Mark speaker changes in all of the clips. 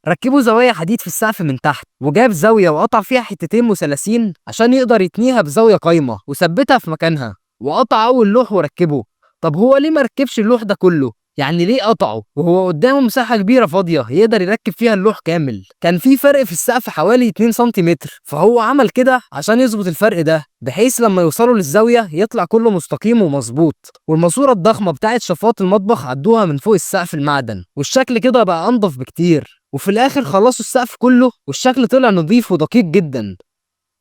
Speaker 1: ركبوا زوايا حديد في السقف من تحت، وجاب زاوية وقطع فيها حتتين مثلثين عشان يقدر يتنيها بزاوية قايمة وثبتها في مكانها، وقطع أول لوح وركبه. طب هو ليه ما ركبش اللوح ده كله؟ يعني ليه قطعه وهو قدامه مساحة كبيرة فاضية يقدر يركب فيها اللوح كامل؟ كان في فرق في السقف حوالي 2 سنتيمتر، فهو عمل كده عشان يظبط الفرق ده بحيث لما يوصلوا للزاوية يطلع كله مستقيم ومظبوط. والماسورة الضخمة بتاعت شفاط المطبخ عدوها من فوق السقف المعدن، والشكل كده بقى أنضف بكتير. وفي الآخر خلصوا السقف كله والشكل طلع نظيف ودقيق جدا.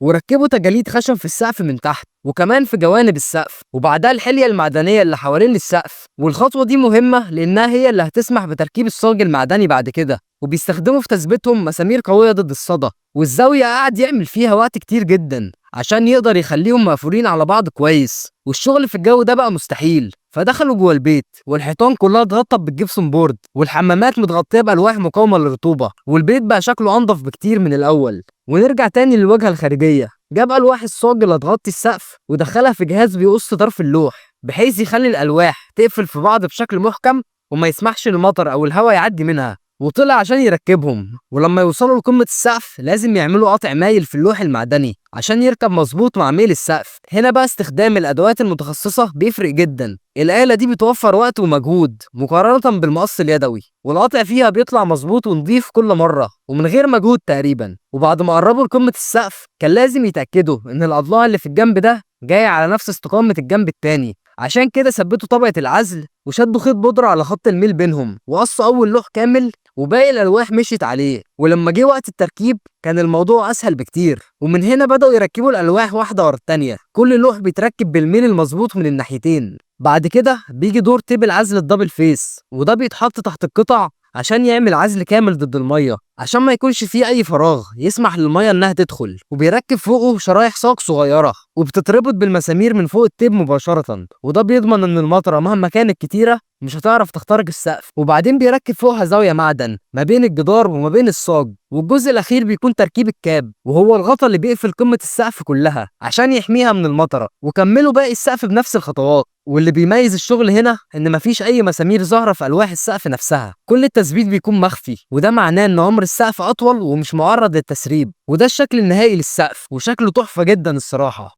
Speaker 1: وركبوا تجاليد خشب في السقف من تحت وكمان في جوانب السقف، وبعدها الحلية المعدنية اللي حوالين السقف. والخطوة دي مهمة لأنها هي اللي هتسمح بتركيب الصاج المعدني بعد كده، وبيستخدموا في تثبيتهم مسامير قوية ضد الصدى. والزاوية قعد يعمل فيها وقت كتير جدا عشان يقدر يخليهم مقفولين على بعض كويس، والشغل في الجو ده بقى مستحيل. فدخلوا جوه البيت والحيطان كلها اتغطت بالجبسون بورد، والحمامات متغطية بألواح مقاومة للرطوبة، والبيت بقى شكله أنضف بكتير من الأول. ونرجع تاني للواجهة الخارجية. جاب ألواح الصاج اللي هتغطي السقف ودخلها في جهاز بيقص طرف اللوح بحيث يخلي الألواح تقفل في بعض بشكل محكم وما يسمحش للمطر أو الهواء يعدي منها. وطلع عشان يركبهم، ولما يوصلوا لقمة السقف لازم يعملوا قطع مايل في اللوح المعدني عشان يركب مظبوط مع ميل السقف. هنا بقى استخدام الأدوات المتخصصة بيفرق جدا. الآلة دي بتوفر وقت ومجهود مقارنة بالمقص اليدوي، والقطع فيها بيطلع مظبوط ونضيف كل مرة ومن غير مجهود تقريبا. وبعد ما قربوا لقمة السقف كان لازم يتأكدوا إن الأضلاع اللي في الجنب ده جاية على نفس استقامة الجنب التاني، عشان كده ثبتوا طبقة العزل وشدوا خيط بودرة على خط الميل بينهم وقصوا أول لوح كامل، وباقي الألواح مشيت عليه. ولما جه وقت التركيب كان الموضوع أسهل بكتير، ومن هنا بدأوا يركبوا الألواح واحدة ورا التانية، كل لوح بيتركب بالميل المظبوط من الناحيتين. بعد كده بيجي دور تيب العزل الدبل فيس، وده بيتحط تحت القطع عشان يعمل عزل كامل ضد المية، عشان ما يكونش فيه أي فراغ يسمح للمية إنها تدخل. وبيركب فوقه شرايح صاج صغيرة وبتتربط بالمسامير من فوق التيب مباشرة، وده بيضمن إن المطرة مهما كانت كتيرة مش هتعرف تخترق السقف. وبعدين بيركب فوقها زاوية معدن ما بين الجدار وما بين الصاج. والجزء الأخير بيكون تركيب الكاب، وهو الغطا اللي بيقفل قمة السقف كلها عشان يحميها من المطرة. وكملوا باقي السقف بنفس الخطوات. واللي بيميز الشغل هنا إن مفيش أي مسامير ظاهرة في ألواح السقف نفسها، كل التثبيت بيكون مخفي، وده معناه إن عمر السقف أطول ومش معرض للتسريب. وده الشكل النهائي للسقف، وشكله تحفة جدا الصراحة.